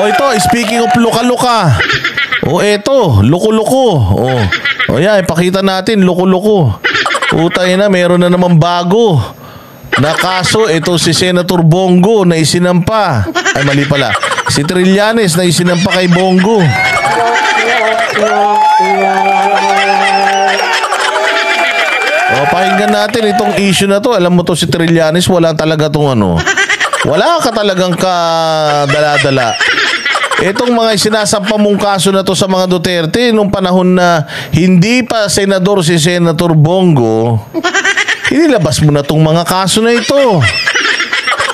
ito, speaking of luka-luka. Ito, luko-luko. Yan, ipakita natin, luko-luko. Utay na, meron na naman bago na kaso. Ito si Senator Bongo na isinampa. Ay, mali pala. Si Trillanes na isinampa kay Bongo. Pakinggan natin itong issue na to. Alam mo to si Trillanes, wala talaga tong wala ka talagang kadala-dala. Itong mga sinasampa mong kaso na to sa mga Duterte nung panahon na hindi pa senador si Senator Bongo, inilabas mo na tong mga kaso na ito.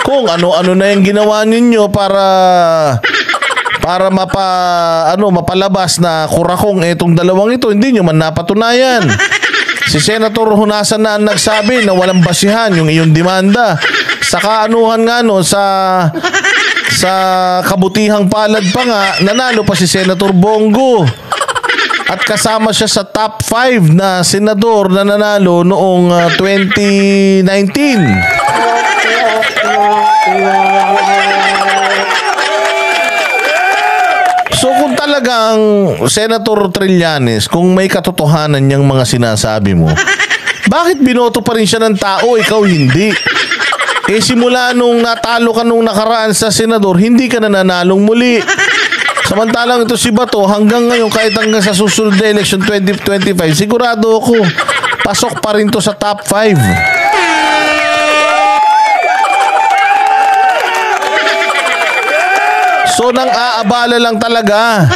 Kung ano-ano na yung ginawa ninyo para mapalabas na kurakong itong dalawang ito, hindi nyo man napatunayan. Si Senator Hunasan na ang nagsabi na walang basihan yung iyong demanda. Sa kaanuhan nga sa kabutihang palad pa nga, nanalo pa si Senator Bongo. At kasama siya sa top 5 na senador na nanalo noong 2019. So kung talagang Senator Trillanes, kung may katotohanan niyang mga sinasabi mo, bakit binoto pa rin siya ng tao, ikaw hindi? Simula nung natalo ka nung nakaraan sa senador, hindi ka na nanalong muli. Samantalang ito si Bato, hanggang ngayon, kahit hanggang sa susunod na election 2025, sigurado ako, pasok pa rin to sa top 5. So nang aabala lang talaga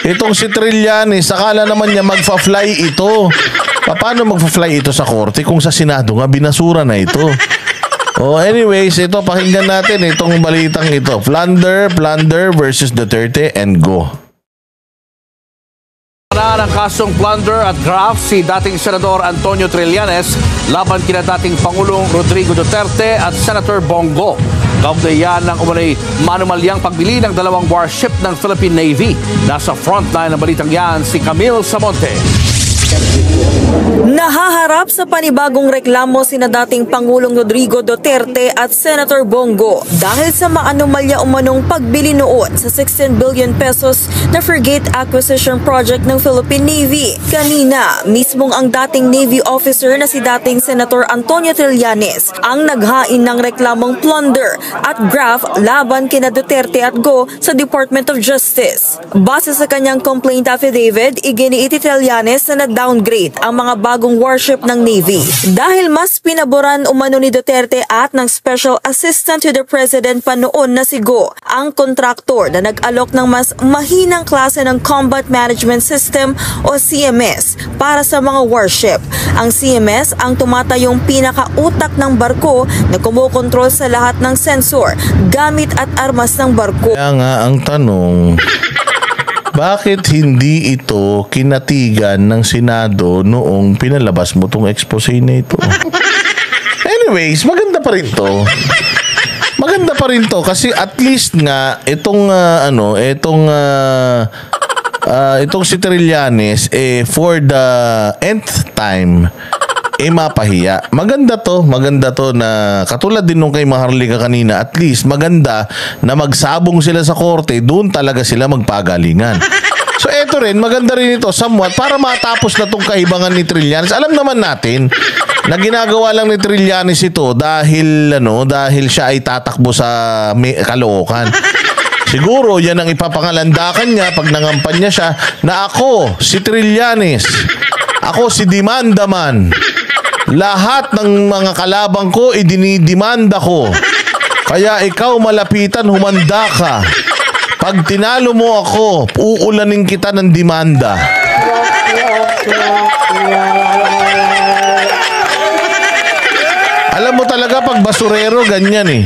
itong si Trillanes, akala naman niya magfa-fly ito. Paano magfa-fly ito sa korte kung sa Senado nga binasura na ito? Anyways, ito pakinggan natin itong balitang ito. Plunder versus Duterte and go. Ng kasong plunder at graft si dating Senador Antonio Trillanes laban kina dating Pangulong Rodrigo Duterte at Senator Bongo. Kaugnay yan ng umunay manumalyang pagbili ng dalawang warship ng Philippine Navy. Nasa frontline ng balitang yan si Camille Samonte. Nahaharap sa panibagong reklamo sina dating Pangulong Rodrigo Duterte at Senator Bongo dahil sa maanumalya umanong pagbili noon sa 16 billion pesos na frigate acquisition project ng Philippine Navy. Kanina, mismong ang dating Navy officer na si dating Senator Antonio Trillanes ang naghain ng reklamong plunder at graft laban kina Duterte at Go sa Department of Justice. Base sa kanyang complaint affidavit, iginiiti Trillanes na downgrade ang mga bagong warship ng Navy dahil mas pinaboran umano ni Duterte at ng Special Assistant to the President pa noon na si Go, ang kontraktor na nag-alok ng mas mahinang klase ng Combat Management System o CMS para sa mga warship. Ang CMS ang tumatayong pinakautak ng barko na kumokontrol sa lahat ng sensor, gamit at armas ng barko. Kaya nga ang tanong, bakit hindi ito kinatigan ng Senado noong pinalabas mo tong expose na ito? Anyways, maganda pa rin to. Maganda pa rin to kasi at least nga itong itong si Trillanes for the nth time mapahiya. Maganda to na katulad din nung kay Maharlika kanina, at least maganda na magsabong sila sa korte, doon talaga sila magpagalingan. So eto rin, maganda rin ito somewhat para matapos na tong kahibangan ni Trillanes. Alam naman natin na ginagawa lang ni Trillanes ito dahil siya ay tatakbo sa Caloocan. Siguro yan ang ipapangalandakan niya pag nangampanya siya na ako si Trillanes, ako si Demanda Man. Lahat ng mga kalabang ko idinidemanda ko. Kaya ikaw malapitan, humanda ka. Pag tinalo mo ako, uulanin kita ng demanda. Alam mo talaga pag basurero, ganyan eh.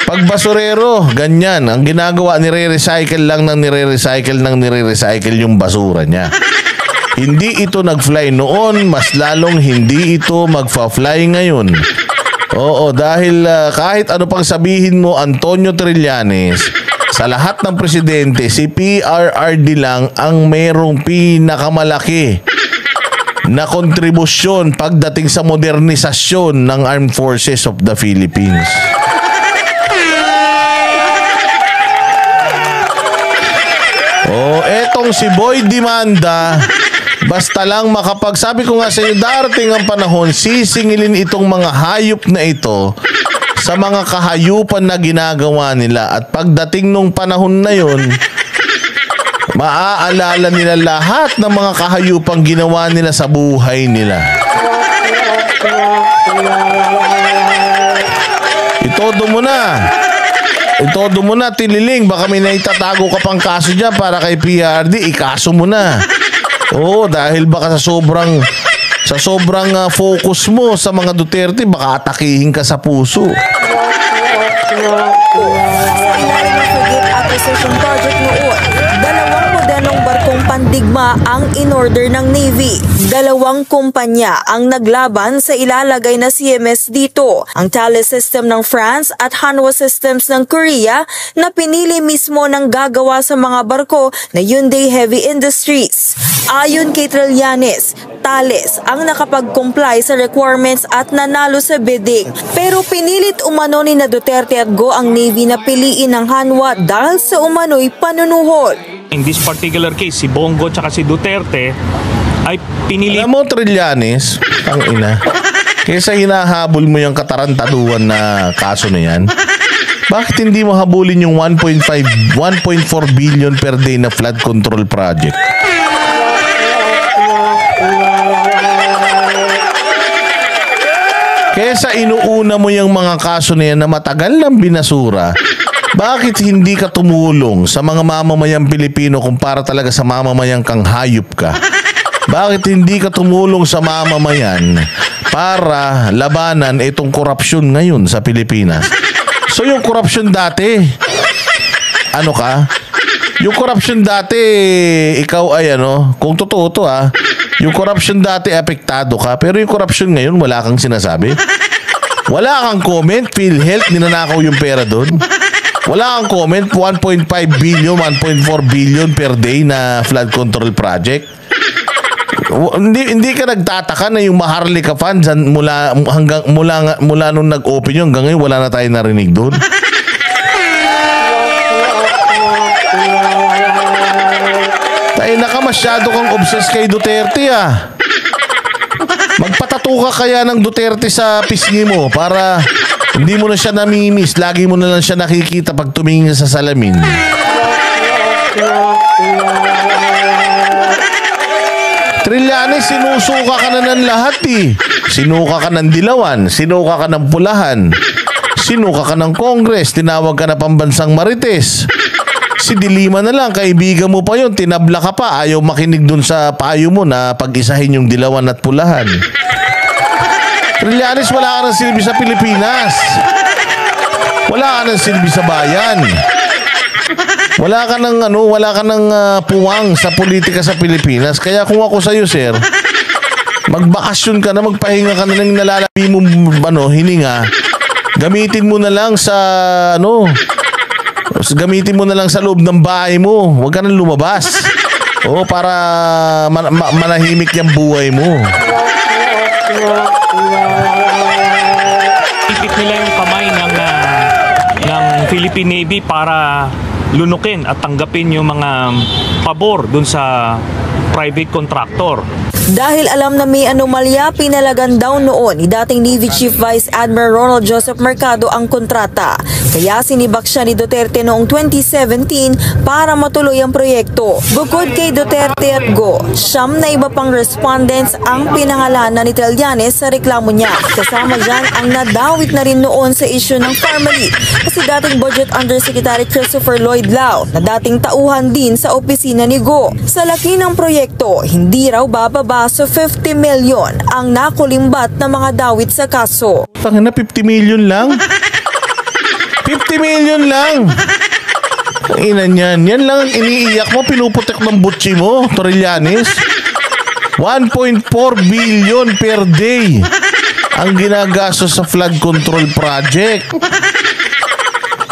Pag basurero, ganyan. Ang ginagawa, nire-recycle lang ng nire-recycle yung basura niya. Hindi ito nag-fly noon, mas lalong hindi ito magfa-fly ngayon. Oo, dahil kahit ano pang sabihin mo, Antonio Trillanes, sa lahat ng presidente, si PRRD lang ang mayroong pinakamalaki na kontribusyon pagdating sa modernisasyon ng Armed Forces of the Philippines. Itong si Boy Demanda, basta lang sabi ko nga sa inyo, darating ang panahon, sisingilin itong mga hayop na ito sa mga kahayupan na ginagawa nila. At pagdating nung panahon na yon, maaalala nila lahat ng mga kahayupang ginawa nila sa buhay nila. Itodo mo na, Tililing. Baka may naitatago ka pang kaso dyan para kay PRD. Ikaso mo na. Oo, dahil baka sa sobrang focus mo sa mga Duterte, baka atakihin ka sa puso. Acquisition project noon, 2 modernong barkong pandigma ang in-order ng Navy. 2 kumpanya ang naglaban sa ilalagay na CMS dito. Ang Thales System ng France at Hanwha Systems ng Korea na pinili mismo ng gagawa sa mga barko na Hyundai Heavy Industries. Ayon kay Trillanes, Thales ang nakapag-comply sa requirements at nanalo sa bidding. Pero pinilit umano ni na Duterte at Go ang Navy na piliin ng Hanwha dahil sa umano'y panunuhol. In this particular case, si Bongo at si Duterte ay pinili. Alam mo, Trillanes, ang ina, kaysa hinahabol mo yung katarantaduan na kaso na yan, bakit hindi mo habulin yung 1.4 billion per day na flood control project? Kesa inuuna mo yung mga kaso na yan na matagal nang binasura, bakit hindi ka tumulong sa mga mamamayang Pilipino kung para talaga sa mamamayang kang hayop ka? Bakit hindi ka tumulong sa mamamayan para labanan itong korupsyon ngayon sa Pilipinas? So yung korupsyon dati, ano ka? Yung korupsyon dati, ikaw ay kung totoo to yung korupsyon dati apektado ka, pero yung korupsyon ngayon wala kang sinasabi. Wala kang comment, PhilHealth, ninanakaw yung pera doon. Wala kang comment, 1.5 billion, 1.4 billion per day na flood control project. Hindi ka nagtataka na yung Maharlika Funds mula nung nag-open yun hanggang ngayon wala na tayo narinig doon. Tayo na ka, masyado kang obsessed kay Duterte Magpatato ka kaya ng Duterte sa pisngi mo para hindi mo na siya namimiss. Lagi mo na lang siya nakikita pag tumingin sa salamin. Trillanes, sinusuka ka na ng lahat Sinuka ka ng Dilawan, sinuka ka ng Pulahan, sinuka ka ng Congress, tinawag ka na pambansang Marites. Si Dilima na lang, kaibigan mo pa yun, tinabla ka pa, ayaw makinig dun sa payo mo na pag-isahin yung Dilawan at Pulahan. Trillanes, wala ka ng silbi sa Pilipinas. Wala ka ng silbi sa bayan. Wala ka ng puwang sa politika sa Pilipinas. Kaya kung ako sa'yo, sir, magbakasyon ka na, magpahinga ka na ng nalalabi mo hininga. Gamitin mo na lang sa gamitin mo na lang sa loob ng bahay mo. Huwag ka nang lumabas. Para manahimik yung buhay mo. Ipit nila yung kamay ng Philippine Navy para lunukin at tanggapin yung mga pabor dun sa private contractor. Dahil alam na may anomalya, pinalagan daw noon ni dating Navy Chief Vice Admiral Ronald Joseph Mercado ang kontrata. Kaya sinibak siya ni Duterte noong 2017 para matuloy ang proyekto. Bukod kay Duterte at Go, 9 na iba pang respondents ang pinangalanan ni Trillanes sa reklamo niya. Kasama dyan ang nadawit na rin noon sa issue ng family kasi dating Budget Undersecretary Christopher Lloyd Lao na dating tauhan din sa opisina ni Go. Sa laki ng proyekto, hindi raw bababa sa 50 million ang nakulimbat na mga dawit sa kaso. Tangina, 50 million lang? 50 million lang? Ina niyan. Yan lang ang iniiyak mo, pinuputek ng butsi mo, Trillanes. 1.4 billion per day ang ginagastos sa flood control project.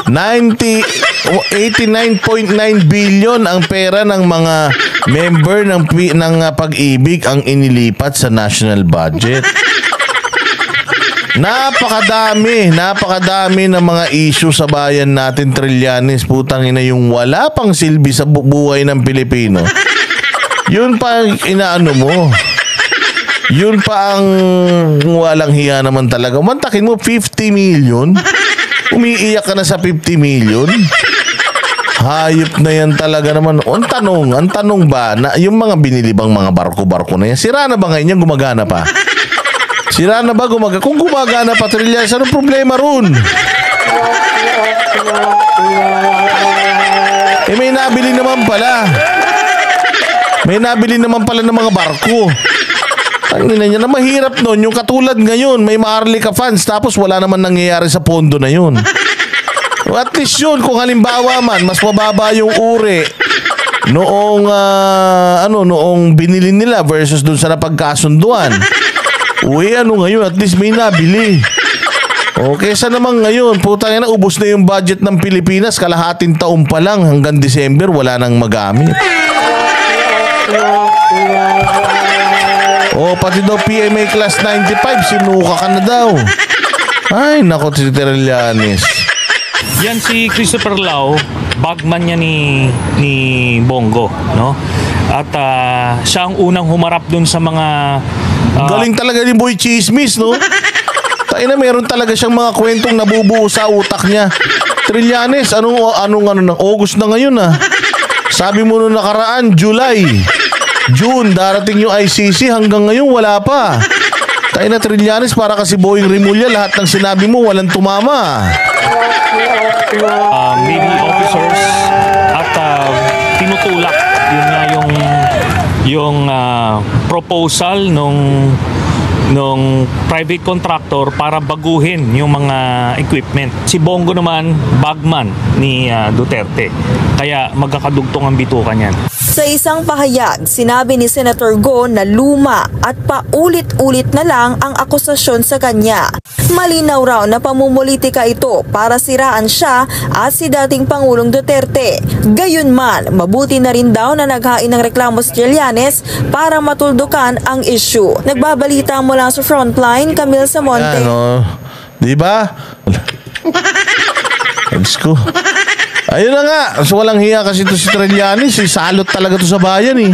89.9 billion ang pera ng mga member ng Pag-ibig ang inilipat sa national budget. Napakadami ng mga issue sa bayan natin, Trillanes. Putang ina, yung wala pang silbi sa buhay ng Pilipino. Yun pa ang inaano mo. Yun pa ang walang hiya naman talaga. Mantakin mo 50 million. Umiiyak ka na sa 50 million. Hayop na yan talaga naman. Ang tanong ba na yung mga binili bang mga barko-barko na yan, sira na ba ngayon yan, gumagana pa? Sira na ba gumagana? Kung gumagana pa, Trillanes, anong problema ron? May nabili naman pala. May nabili naman pala ng mga barko. Ang ina niya na mahirap nun. Yung katulad ngayon, may Maharlika fans tapos wala naman nangyayari sa pondo na yun. At least yun, kung halimbawa man, mas mababa yung uri noong, noong binili nila versus dun sa napagkasunduan. Uy, ngayon, at least may nabili. Okay, sa naman ngayon, putang ina, ubos na yung budget ng Pilipinas, kalahating taon pa lang, hanggang December, wala nang magamit. Pati daw PMA Class 95, sinuka ka na daw. Ay, nako, si Trillanes. Yan si Christopher Lau, bagman niya ni Bongo, no? At siya ang unang humarap dun sa mga galing talaga ni Boy Chismis, no? Tayo na, meron talaga siyang mga kwentong nabubuo sa utak niya. Trillanes, anong August na ngayon, ah. Sabi mo nung nakaraan, July, June, darating yung ICC, hanggang ngayon wala pa. Tayo na, Trillanes, para kasi Boying Rimulya, lahat ng sinabi mo walang tumama. Navy officers at tinutulak yun nga yung proposal nung private contractor para baguhin yung mga equipment. Si Bongo naman, bagman ni Duterte. Kaya magkakadugtong ang bitukan yan. Sa isang pahayag, sinabi ni Senator Go na luma at paulit-ulit na lang ang akusasyon sa kanya. Malinaw raw na pamumulitika ito para siraan siya at si dating Pangulong Duterte. Gayunman, mabuti na rin daw na naghain ng reklamo si Trillanes para matuldukan ang issue. Nagbabalita mula sa Frontline, Camille Samonte. Di ba? Let's go. Ayun na nga, so walang hiya kasi ito si Trillanes, salot talaga to sa bayan eh.